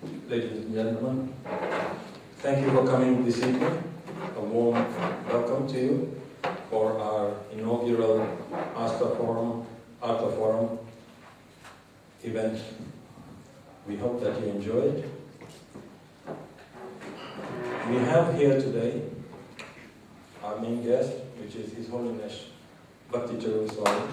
Ladies and gentlemen, thank you for coming this evening. A warm welcome to you for our inaugural Arthur Forum event. We hope that you enjoy it. We have here today our main guest, which is His Holiness Bhakti Charu Swami.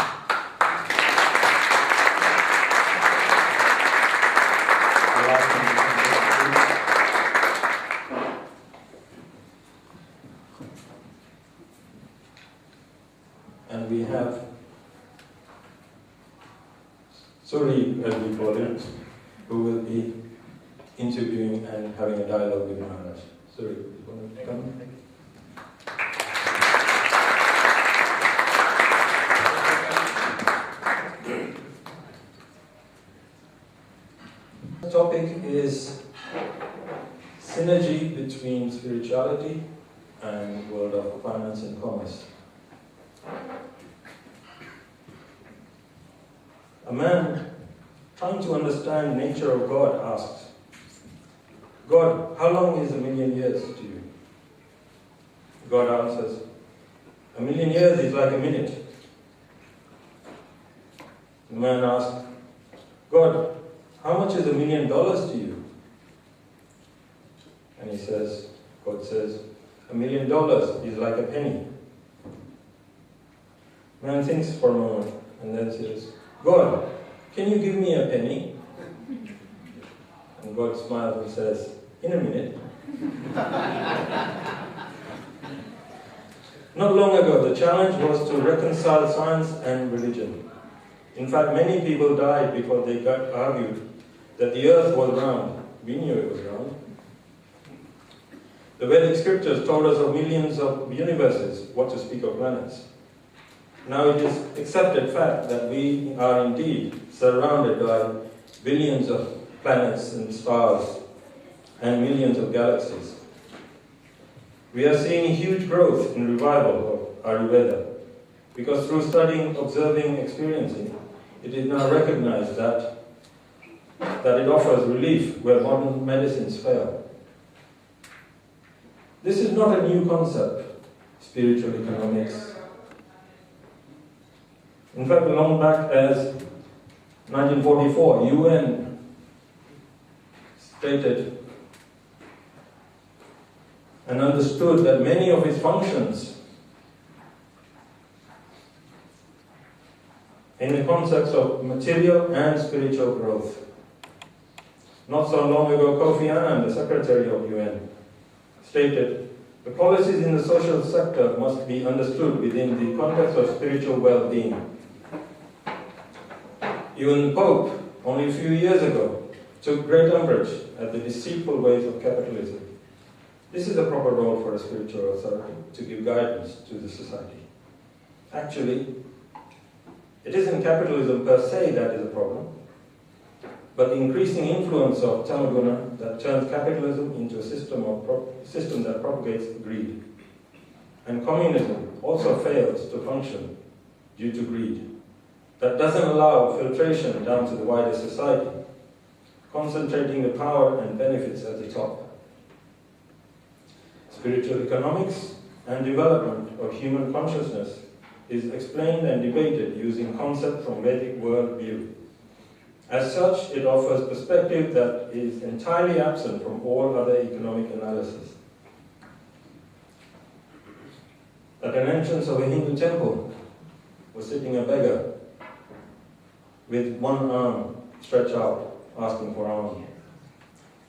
And we have Suri, as we call it, who will be interviewing and having a dialogue with Maharaj. Suri, you want to come? The topic is synergy between spirituality and world of finance and commerce. A man trying to understand the nature of God asks, God, how long is 1,000,000 years to you? God answers, 1,000,000 years is like a minute. The man asks, God, how much is $1,000,000 to you? And he says, God says, $1,000,000 is like a penny. Man thinks for a moment and then says, God, can you give me a penny? And God smiles and says, in a minute. Not long ago, the challenge was to reconcile science and religion. In fact, many people died because they got argued that the earth was round. We knew it was round. The Vedic scriptures told us of millions of universes, what to speak of planets. Now it is accepted fact that we are indeed surrounded by billions of planets and stars and millions of galaxies. We are seeing huge growth in revival of Ayurveda because through studying, observing, experiencing, it is now recognized that it offers relief where modern medicines fail. This is not a new concept, spiritual economics. In fact, long back as 1944, UN stated and understood that many of its functions in the concepts of material and spiritual growth. Not so long ago, Kofi Annan, the Secretary of UN, stated, the policies in the social sector must be understood within the context of spiritual well-being. Even Pope, only a few years ago, took great umbrage at the deceitful ways of capitalism. This is a proper role for a spiritual authority, to give guidance to the society. Actually, it isn't capitalism per se that is a problem, but the increasing influence of tamaguna that turns capitalism into a system that propagates greed. And communism also fails to function due to greed. That doesn't allow filtration down to the wider society, concentrating the power and benefits at the top. Spiritual economics and development of human consciousness is explained and debated using concepts from Vedic worldview. As such, it offers perspective that is entirely absent from all other economic analysis. At an entrance of a Hindu temple was sitting a beggar with one arm stretched out, asking for alms.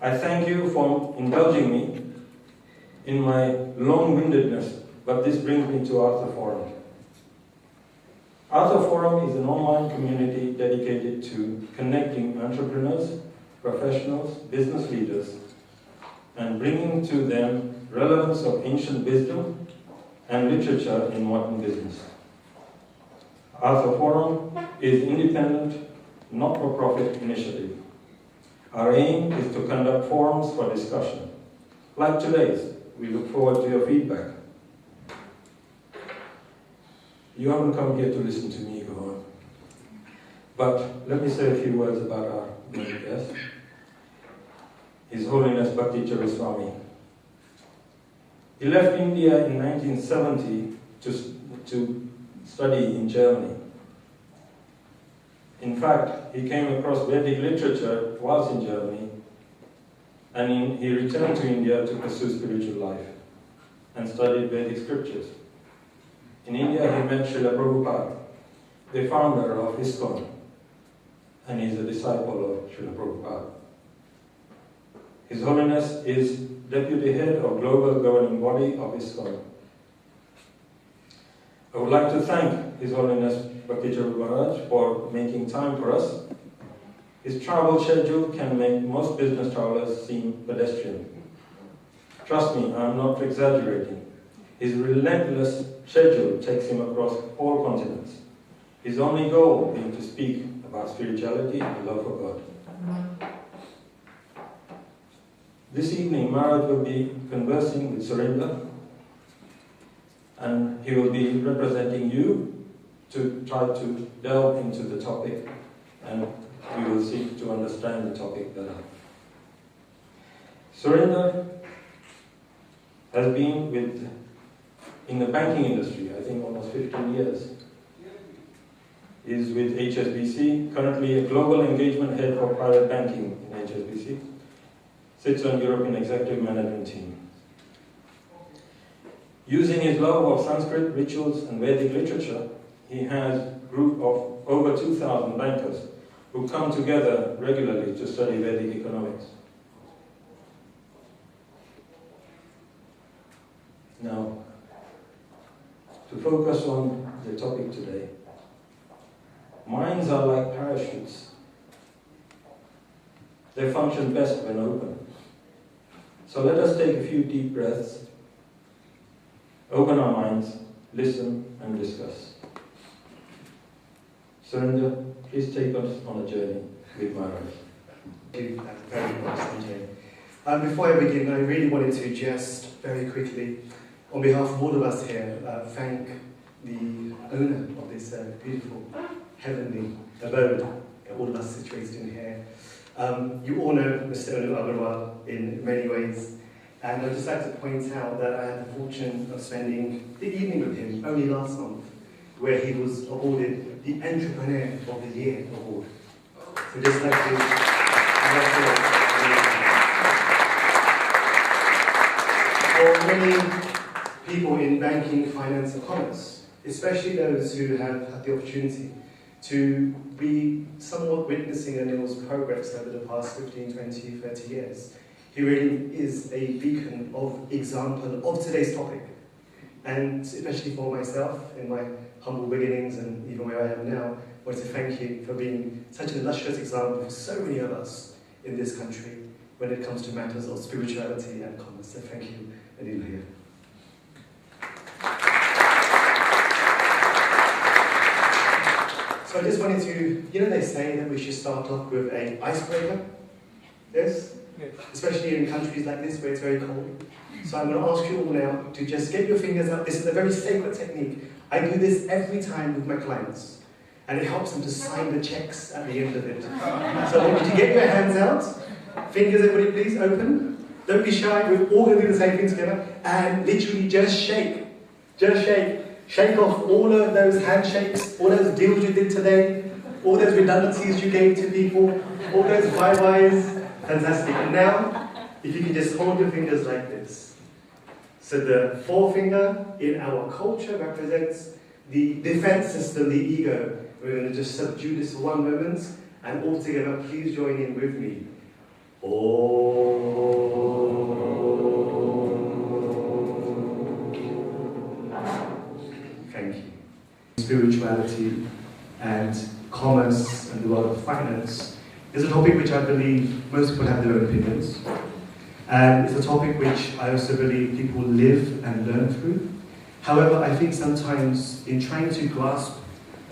I thank you for indulging me in my long-windedness, but this brings me to Arthur Forum. Arthur Forum is an online community dedicated to connecting entrepreneurs, professionals, business leaders, and bringing to them relevance of ancient wisdom and literature in modern business. Arthur Forum is independent, not-for-profit initiative. Our aim is to conduct forums for discussion. Like today's, we look forward to your feedback. You haven't come here to listen to me go on. But let me say a few words about our main guest. His Holiness Bhakti Swami. He left India in 1970 to study in Germany. In fact, he came across Vedic literature whilst in Germany, and he returned to India to pursue spiritual life and studied Vedic scriptures. In India, he met Srila Prabhupada, the founder of ISKCON, and he's a disciple of Srila Prabhupada. His Holiness is Deputy Head of Global Governing Body of ISKCON. I would like to thank His Holiness Bhakti Maharaj for making time for us. His travel schedule can make most business travelers seem pedestrian. Trust me, I am not exaggerating. His relentless schedule takes him across all continents. His only goal being to speak about spirituality and love for God. This evening, Maharaj will be conversing with Surinder, and he will be representing you to try to delve into the topic, and we will seek to understand the topic better. Surinder has been in the banking industry, I think almost 15 years. He is with HSBC, currently a global engagement head for private banking in HSBC. Sits on European Executive Management Team. Using his love of Sanskrit rituals and Vedic literature, he has a group of over 2,000 bankers who come together regularly to study Vedic economics. Now, to focus on the topic today, minds are like parachutes. They function best when open. So let us take a few deep breaths, open our minds, listen and discuss. Surinder, please take us on a journey with Maharaj. Thank you very much, Sanjay. Before I begin, I really wanted to just very quickly, on behalf of all of us here, thank the owner of this beautiful, heavenly abode, all of us situated in here. You all know Mr. Anu Agarwal in many ways, and I'd just like to point out that I had the fortune of spending the evening with him only last month, where he was awarded the Entrepreneur of the Year award. So just like to for many people in banking, finance and commerce, especially those who have had the opportunity to be somewhat witnessing Anil's progress over the past 15, 20, 30 years. He really is a beacon of example of today's topic. And especially for myself, in my humble beginnings and even where I am now, I want to thank you for being such an illustrious example for so many of us in this country when it comes to matters of spirituality and commerce. So thank you, Anil here. So I just wanted to, they say that we should start off with an icebreaker, yes? Yes? Especially in countries like this where it's very cold. So I'm going to ask you all now to just get your fingers up. This is a very sacred technique. I do this every time with my clients. And it helps them to sign the checks at the end of it. So I want you to get your hands out. Fingers, everybody please, open. Don't be shy, we're all going to do the same thing together. And literally just shake. Just shake. Shake off all of those handshakes, all those deals you did today, all those redundancies you gave to people, all those bye-byes. Fantastic. And now, if you can just hold your fingers like this. So the forefinger in our culture represents the defense system, the ego. We're going to just subdue this for one moment, and all together, please join in with me. Thank you. Spirituality and commerce and the world of finance is a topic which I believe most people have their own opinions. And it's a topic which I also believe people live and learn through. However, I think sometimes in trying to grasp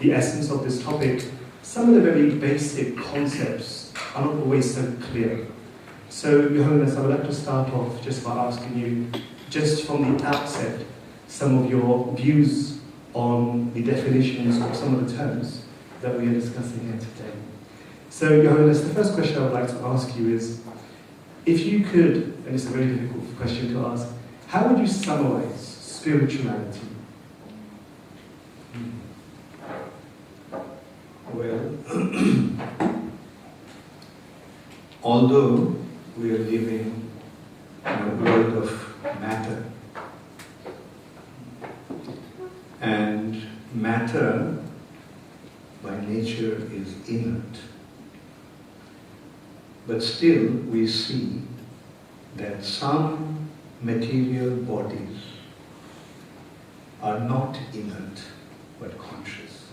the essence of this topic, some of the very basic concepts are not always so clear. So, Your Holiness, I would like to start off just by asking you, just from the outset, some of your views on the definitions of some of the terms that we are discussing here today. So, Your Holiness, the first question I would like to ask you is, if you could, and it's a very difficult question to ask, how would you summarize spirituality? Well, although we are living in a world of matter, and matter by nature is inert, but still we see that some material bodies are not inert but conscious.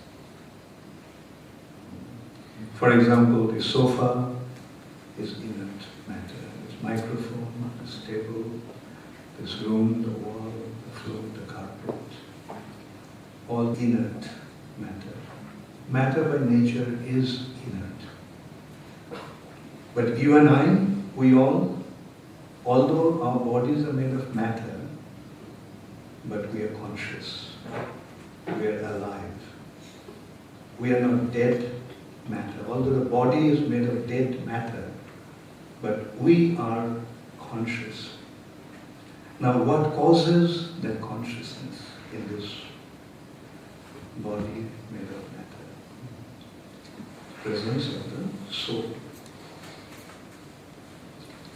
For example, the sofa is inert matter. This microphone, this table, this room, the wall, the floor, the carpet, all inert matter. Matter by nature is inert. But you and I, we all, although our bodies are made of matter, but we are conscious. We are alive. We are not dead matter. Although the body is made of dead matter, but we are conscious. Now, what causes that consciousness in this body made of matter? Presence of the soul.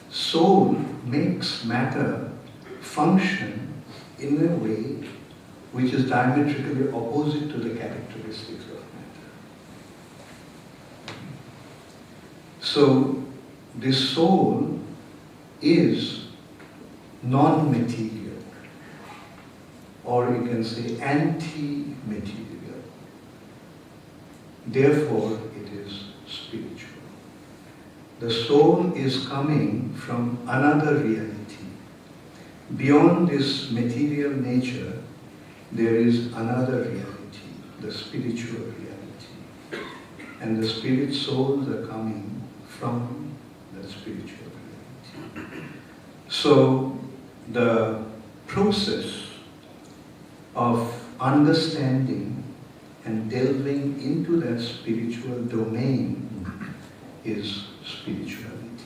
Soul makes matter function in a way which is diametrically opposite to the characteristics of matter. So, the soul is non-material, or you can say anti-material. Therefore, it is spiritual. The soul is coming from another reality. Beyond this material nature, there is another reality, the spiritual reality. And the spirit souls are coming from the spiritual reality. So, the process of understanding and delving into that spiritual domain is spirituality.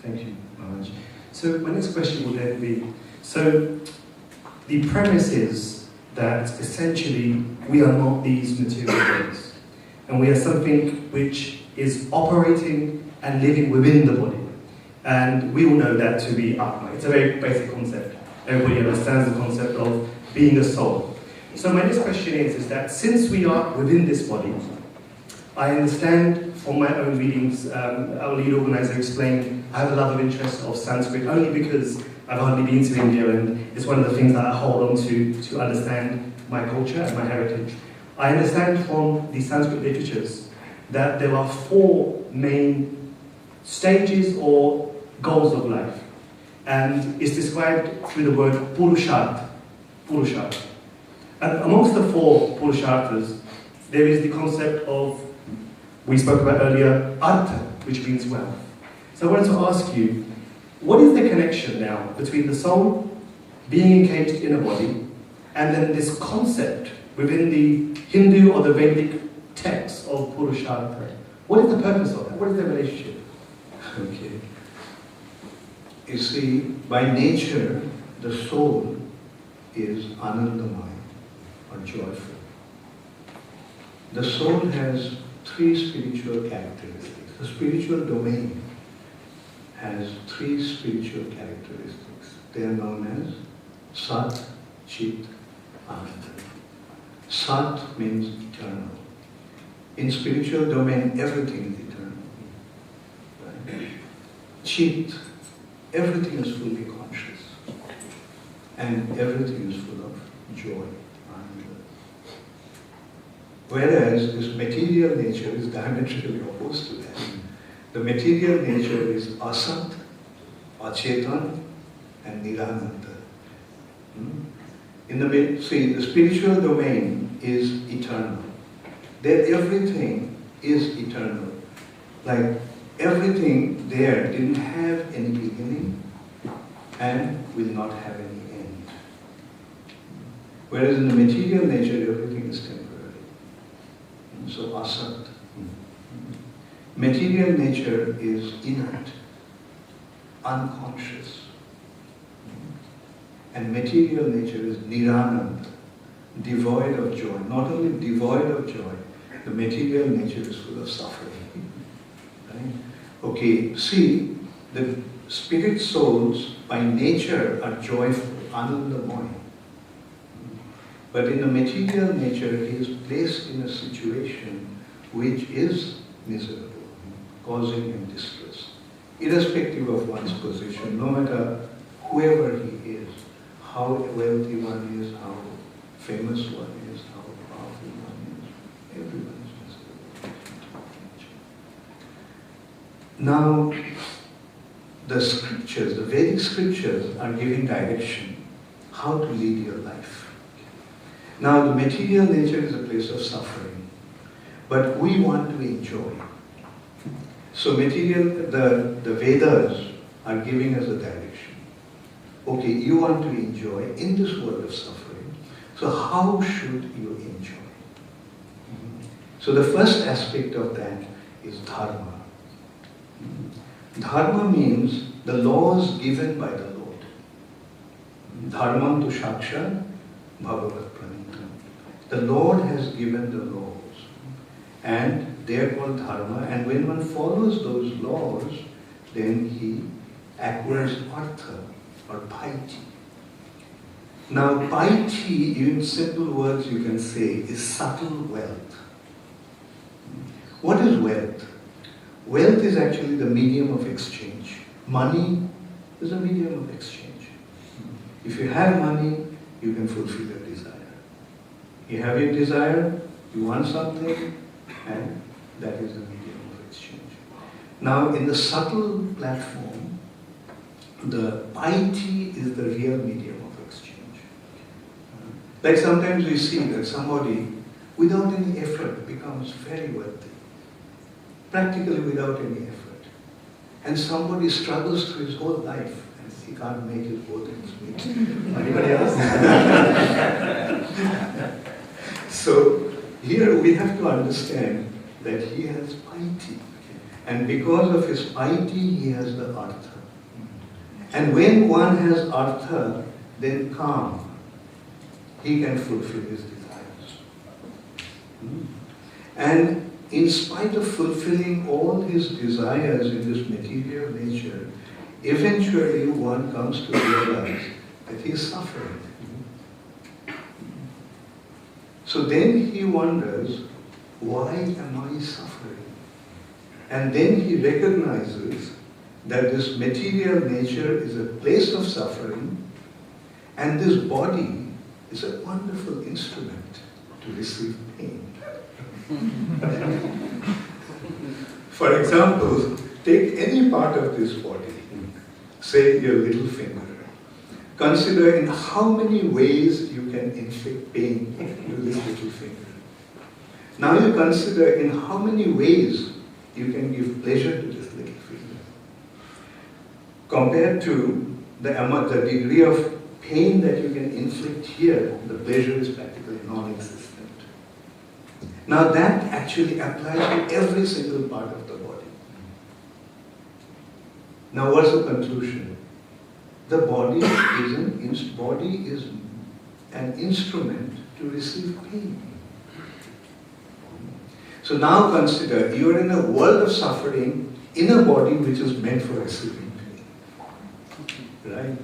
Thank you, Maharaj. So my next question will then be, so the premise is that essentially we are not these material beings, and we are something which is operating and living within the body. And we all know that to be Atma. It's a very basic concept. Everybody understands the concept of being a soul. So my next question is that since we are within this body, I understand from my own readings, our lead organizer explained, I have a love of interest of Sanskrit only because I've hardly been to India, and it's one of the things that I hold on to understand my culture and my heritage. I understand from the Sanskrit literatures that there are 4 main stages or goals of life, and it's described through the word Purusharth. And amongst the 4 Purusharthas, there is the concept of, we spoke about earlier, Artha, which means wealth. So I wanted to ask you, what is the connection now between the soul being encaged in a body and then this concept within the Hindu or the Vedic text of Purushartha? What is the purpose of that? What is the relationship? Okay. You see, by nature, the soul is anandamaya, or joyful. The soul has 3 spiritual characteristics. The spiritual domain has 3 spiritual characteristics. They are known as Sat, Chit, Ananda. Sat means eternal. In spiritual domain, everything is eternal. Right? Chit, everything is fully conscious. And everything is full of joy. Whereas this material nature is diametrically opposed to that. The material nature is Asat, Achetan, and Nirananda. See, the spiritual domain is eternal. There, everything is eternal. Like everything there didn't have any beginning and will not have any end. Whereas in the material nature, everything is temporary. So asat. Material nature is inert. unconscious. And material nature is niranand, devoid of joy. Not only devoid of joy, the material nature is full of suffering. Right? Okay, see, the spirit souls by nature are joyful, anandamoy. But in the material nature, he is placed in a situation which is miserable, causing him distress, irrespective of one's position, no matter whoever he is, how wealthy one is, how famous one is, how powerful one is, everyone is miserable. Now, the scriptures, the Vedic scriptures are giving direction, how to lead your life. Now, the material nature is a place of suffering, but we want to enjoy. So the Vedas are giving us a direction. Okay, you want to enjoy in this world of suffering, so how should you enjoy? So the first aspect of that is dharma. Dharma means the laws given by the Lord. Dharmam tu shakshat bhagavat pranitam. The Lord has given the laws, and they are called dharma, and when one follows those laws, then he acquires artha or piety. Now, piety, in simple words you can say, is subtle wealth. What is wealth? Wealth is actually the medium of exchange. Money is a medium of exchange. If you have money, you can fulfill your desire. You have your desire, you want something, and that is the medium of exchange. Now, in the subtle platform, the piety is the real medium of exchange. Like sometimes we see that somebody, without any effort, becomes very wealthy. Practically without any effort. And somebody struggles through his whole life and he can't make his both ends meet. Anybody else? So here we have to understand that he has piety. And because of his piety, he has the artha. And when one has artha, then calm. He can fulfill his desires. And in spite of fulfilling all his desires in this material nature, eventually one comes to realize that he is suffering. So then he wonders, why am I suffering? And then he recognizes that this material nature is a place of suffering, and this body is a wonderful instrument to receive pain. For example, take any part of this body, say your little finger. Consider in how many ways you can inflict pain to this little finger. Now you consider in how many ways you can give pleasure to this little finger. Compared to the degree of pain that you can inflict here, the pleasure is practically non-existent. Now that actually applies to every single part of the body. Now what's the conclusion? The body is an instrument to receive pain. So now consider, you are in a world of suffering in a body which is meant for receiving pain. Right?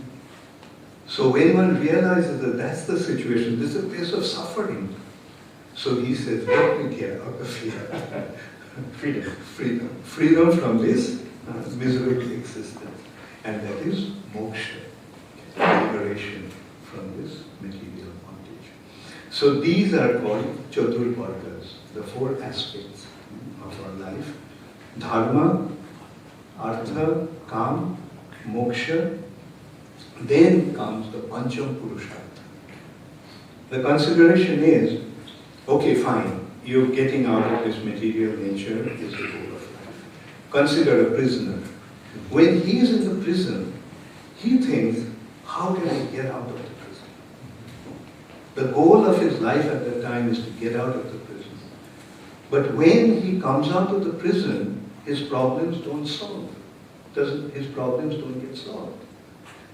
So when one realizes that that's the situation, this is a place of suffering. So he says, let me get out of here. Freedom. Freedom. Freedom from this miserable existence. And that is moksha, liberation from this material bondage. So these are called chaturvargas, the four aspects of our life. Dharma, artha, kam, moksha. Then comes the pancham purushartha. The consideration is, okay, fine, you're getting out of this material nature is the goal of life. Consider a prisoner. When he is in the prison, he thinks, how can I get out of the prison? The goal of his life at that time is to get out of the prison. But when he comes out of the prison, his problems don't solve. his problems don't get solved.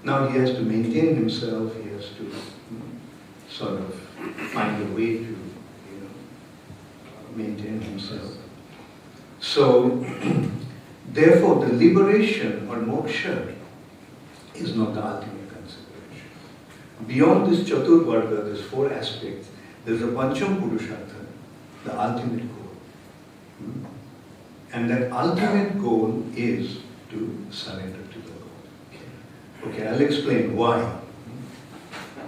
Now he has to maintain himself, he has to sort of find a way to maintain himself. So, therefore, the liberation or moksha is not the ultimate consideration. Beyond this Chaturvarga, there's 4 aspects, there's a Pancham Purushartha, the ultimate goal. And that ultimate goal is to surrender to the Lord. Okay, I'll explain why.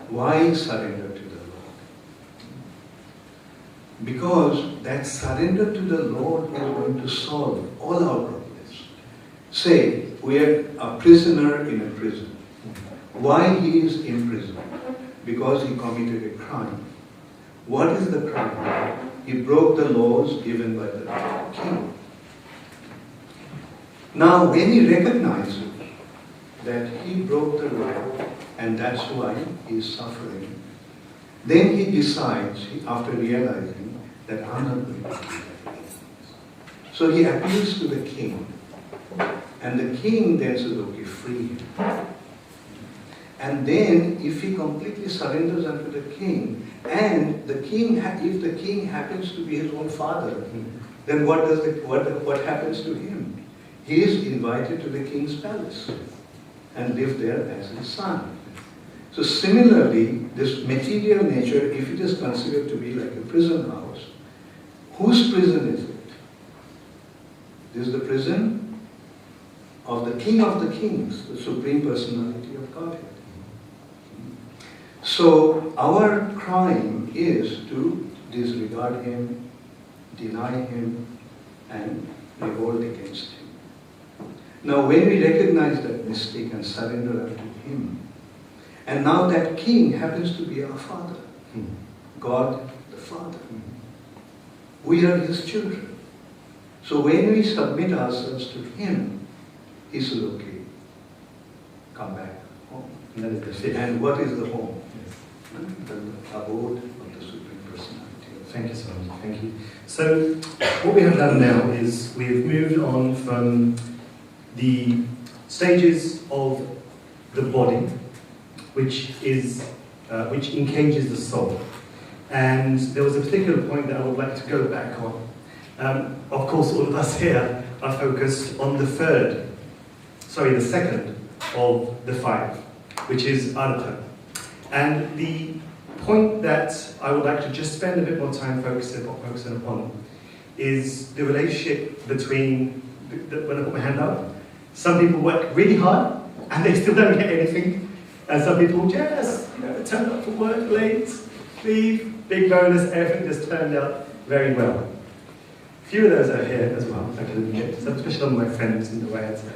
Why surrender to the Lord? Because that surrender to the Lord is going to solve all our problems. Say, we are a prisoner in a prison. Why he is in prison? Because he committed a crime. What is the crime? He broke the laws given by the king. Now, when he recognizes that he broke the law and that's why he is suffering, then he decides, after realizing that I'm not going to do that. So he appeals to the king. And the king then says, okay, free him. And then, if he completely surrenders unto the king, and the king, if the king happens to be his own father, then what happens to him? He is invited to the king's palace and live there as his son. So similarly, this material nature, if it is considered to be like a prison house, whose prison is it? This is the prison of the King of the Kings, the Supreme Personality of Godhead. So our crime is to disregard him, deny him, and revolt against him. Now when we recognize that mistake and surrender unto him, and now that king happens to be our Father, God the Father. We are his children. So when we submit ourselves to him, he says, okay, come back home. And what is the home? The abode of the Supreme Personality. Thank you so much. Thank you. So what we have done now is we've moved on from the stages of the body, which encages the soul. And there was a particular point that I would like to go back on. Of course, all of us here are focused on the second of the 5, which is Artha. And the point that I would like to just spend a bit more time focusing upon is the relationship between, when I put my hand up, some people work really hard and they still don't get anything. And some people just turn up for work late, leave, big bonus, everything just turned out very well. A few of those are here as well, I can admit, especially on my friends in the way I'd say.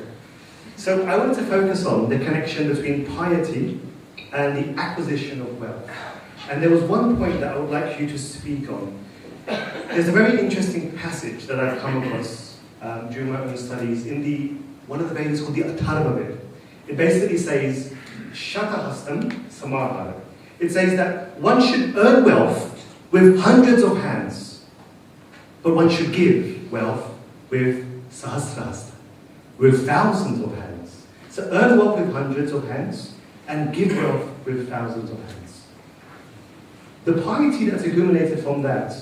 So I wanted to focus on the connection between piety and the acquisition of wealth. And there was one point that I would like you to speak on. There's a very interesting passage that I've come across during my own studies in one of the Vedas called the Atharva Veda. It basically says, Shatahastam Samahara. It says that one should earn wealth with hundreds of hands, but one should give wealth with sahasrahasta, with thousands of hands. So earn wealth with hundreds of hands, and give wealth with thousands of hands. The piety that's accumulated from that,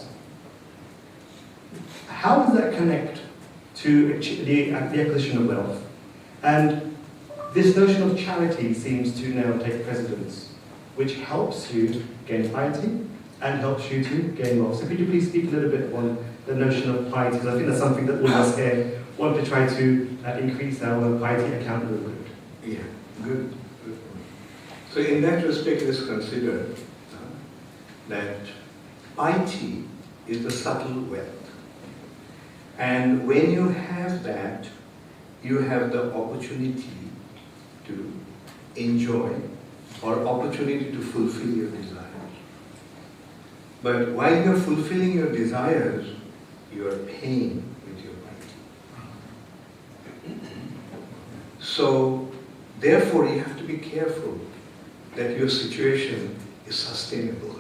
how does that connect to the acquisition of wealth? And this notion of charity seems to now take precedence, which helps you gain piety and helps you to gain wealth. So could you please speak a little bit on the notion of piety? Because I think that's something that all of us here want to try to increase our piety account a little bit. Yeah, good. So in that respect, it is considered that piety is the subtle wealth. And when you have that, you have the opportunity to enjoy or opportunity to fulfill your desires. But while you're fulfilling your desires, you are paying with your piety. So, therefore, you have to be careful that your situation is sustainable.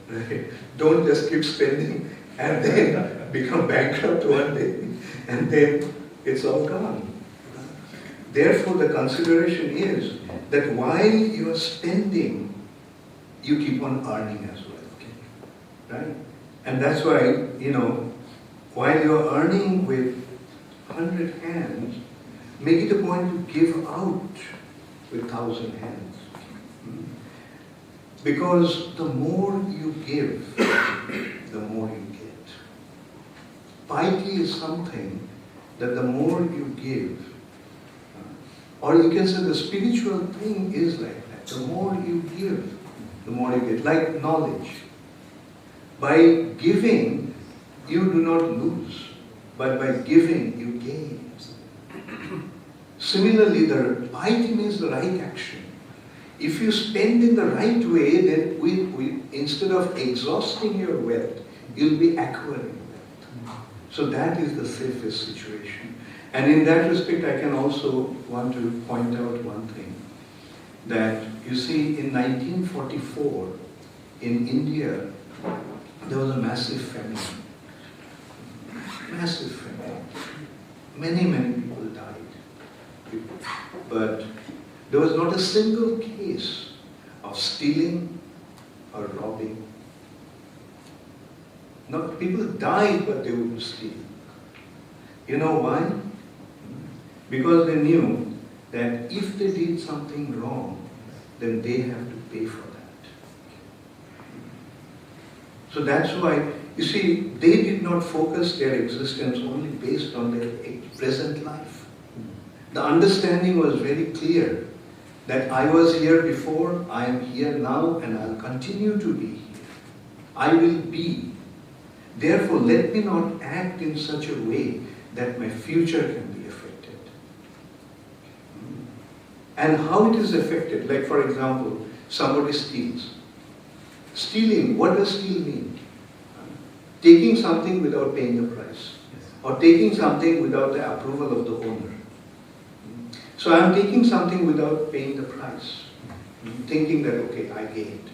Right? Don't just keep spending and then become bankrupt one day and then it's all gone. Therefore, the consideration is that while you are spending, you keep on earning as well. Right? And that's why, while you're earning with 100 hands, make it a point to give out with 1,000 hands. Because the more you give, the more you get. Piety is something that the more you give, or you can say the spiritual thing is like that. The more you give, the more you get. Like knowledge. By giving, you do not lose. But by giving, you gain. Similarly, the piety means the right action. If you spend in the right way, then we instead of exhausting your wealth, you'll be acquiring wealth. So that is the safest situation. And in that respect, I can also want to point out one thing. That, you see, in 1944, in India, there was a massive famine. Massive famine. Many, many people died. But there was not a single case of stealing or robbing. Not, people died, but they wouldn't steal. You know why? Because they knew that if they did something wrong, then they have to pay for that. So that's why, you see, they did not focus their existence only based on their present life. The understanding was very clear that I was here before, I am here now, and I'll continue to be here. I will be. Therefore, let me not act in such a way that my future can be affected. And how it is affected, like for example, somebody steals. Stealing, what does steal mean? Taking something without paying the price. Or taking something without the approval of the owner. So I am taking something without paying the price, thinking that, okay, I gained.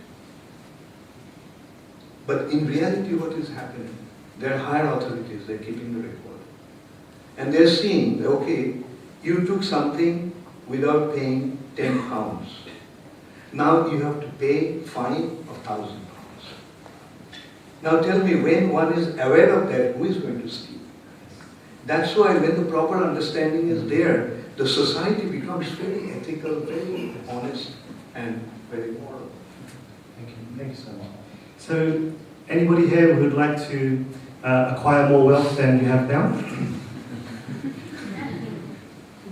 But in reality, what is happening? There are higher authorities, they're keeping the record. And they're seeing, okay, you took something without paying 10 pounds. Now you have to pay fine of 1,000 pounds. Now tell me, when one is aware of that, who is going to steal? That's why when the proper understanding is there, the society becomes very ethical, very honest, and very moral. Thank you. Thank you so much. So, anybody here who would like to acquire more wealth than you have now?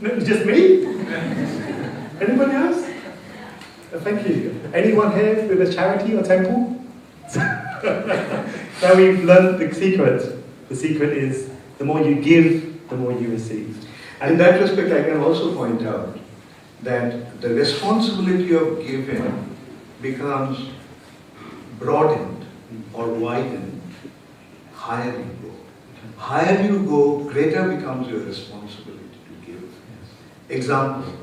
No, just me? Anybody else? Thank you. Anyone here with a charity or temple? Now we've learned the secret. The secret is the more you give, the more you receive. And in that respect, I can also point out that the responsibility of giving becomes broadened or widened higher you go. Higher you go, greater becomes your responsibility to give. Example,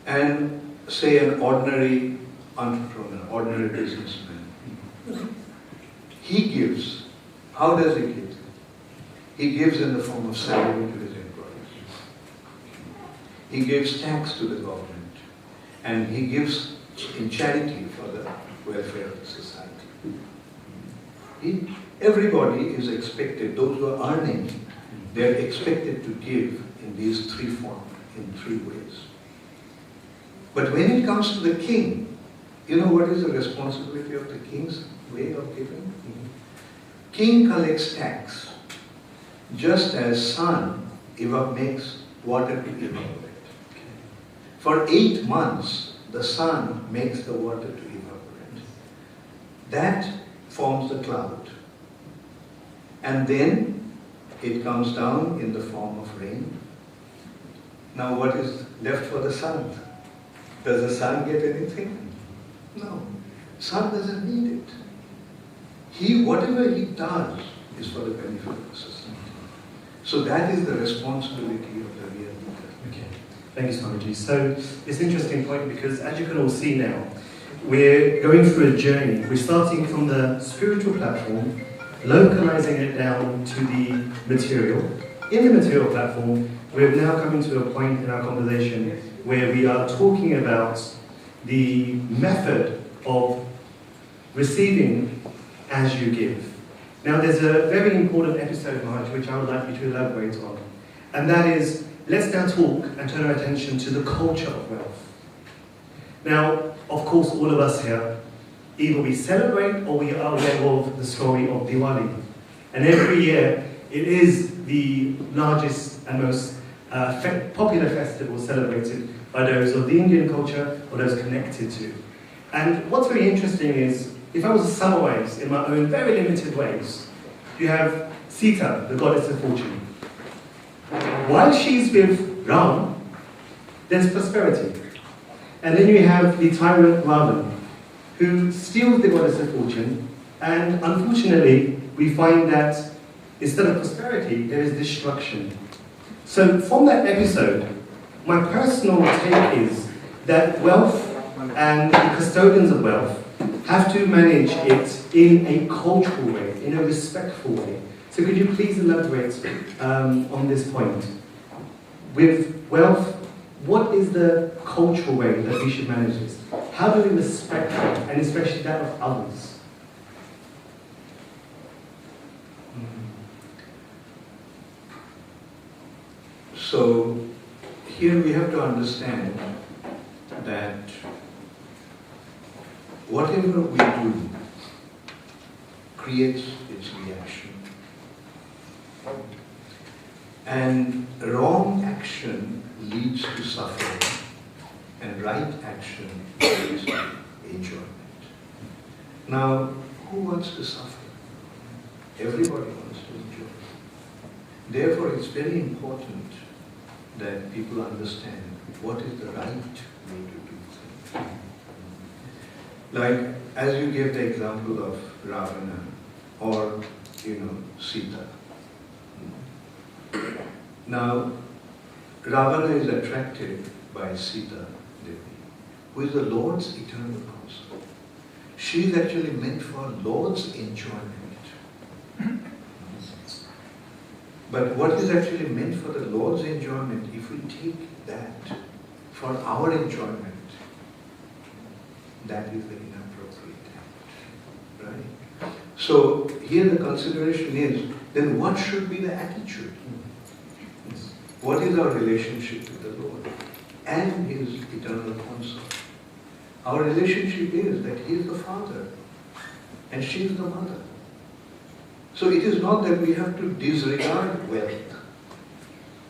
and say an ordinary entrepreneur, ordinary businessman. He gives. How does he give? He gives in the form of salary to his employees. He gives tax to the government. And he gives in charity for the welfare of the society. Everybody is expected, those who are earning, they are expected to give in these three forms, in three ways. But when it comes to the king, you know what is the responsibility of the king's way of giving? King collects tax, just as sun makes water to evaporate. For 8 months, the sun makes the water to evaporate. That forms the cloud. And then it comes down in the form of rain. Now what is left for the sun? Does the sun get anything? No. Sun doesn't need it. Whatever he does is for the benefit of the society. So that is the responsibility of the real leader. Okay. Thank you, Swamiji. So it's an interesting point because as you can all see now, we're going through a journey. We're starting from the spiritual platform, localizing it down to the material. In the material platform, we're now coming to a point in our conversation where we are talking about the method of receiving as you give. Now there's a very important episode, Marge, which I would like you to elaborate on. And that is, let's now talk and turn our attention to the culture of wealth. Now, of course, all of us here, either we celebrate or we are aware of the story of Diwali. And every year, it is the largest and most popular festival celebrated by those of the Indian culture or those connected to. And what's very interesting is, if I was to summarize in my own very limited ways, you have Sita, the goddess of fortune. While she's with Ram, there's prosperity. And then you have the tyrant Ravan, who steals the goddess of fortune, and unfortunately, we find that instead of prosperity, there is destruction. So from that episode, my personal take is that wealth and the custodians of wealth have to manage it in a cultural way, in a respectful way. So could you please elaborate on this point? With wealth, what is the cultural way that we should manage this? How do we respect it, and especially that of others? So here we have to understand that whatever we do creates its reaction. And wrong action leads to suffering, and right action leads to enjoyment. Now, who wants to suffer? Everybody wants to enjoy. Therefore, it's very important that people understand what is the right way to do things. Like, as you gave the example of Ravana or, Sita. Now, Ravana is attracted by Sita Devi, who is the Lord's eternal consort. She is actually meant for Lord's enjoyment. But what is actually meant for the Lord's enjoyment, if we take that for our enjoyment, that is the inappropriate act. Right? So here the consideration is, then what should be the attitude? What is our relationship with the Lord and His eternal consort? Our relationship is that He is the Father and she is the Mother. So it is not that we have to disregard wealth.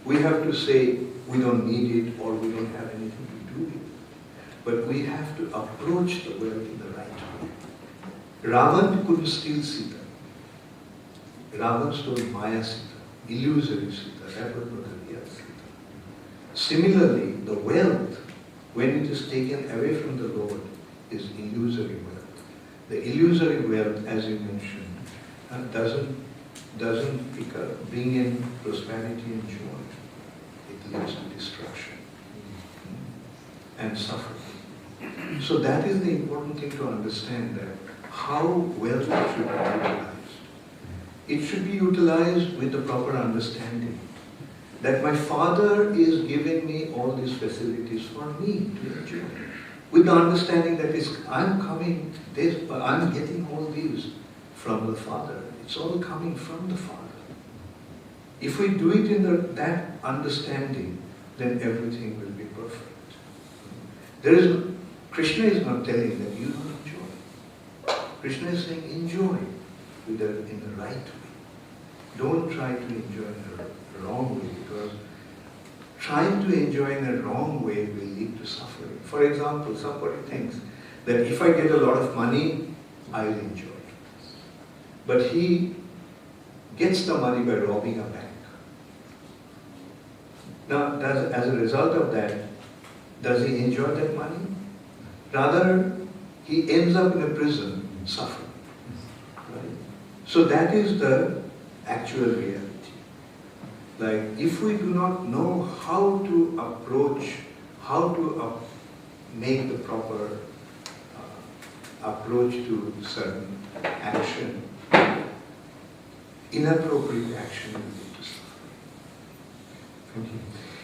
We have to say we don't need it or we don't have anything to do with it. But we have to approach the wealth in the right way. Ravan couldn't steal Sita. Ravan stole Maya Sita, illusory Sita. That was not the real Sita. Similarly, the wealth, when it is taken away from the Lord, is illusory wealth. The illusory wealth, as you mentioned, doesn't bring in prosperity and joy. It leads to destruction and suffering. So that is the important thing to understand, that how wealth should be utilized. It should be utilized with the proper understanding that my Father is giving me all these facilities for me to enjoy. With the understanding that I'm getting all these from the Father. It's all coming from the Father. If we do it in that understanding, then everything will be perfect. Krishna is not telling that you don't enjoy. Krishna is saying enjoy in the right way. Don't try to enjoy in the wrong way, because trying to enjoy in a wrong way will lead to suffering. For example, somebody thinks that if I get a lot of money, I will enjoy. But he gets the money by robbing a bank. Now, as a result of that, does he enjoy that money? Rather, he ends up in a prison suffering. Right? So that is the actual reality. Like, if we do not know how to approach, how to make the proper approach to certain action, inappropriate action will lead to suffering. Thank you.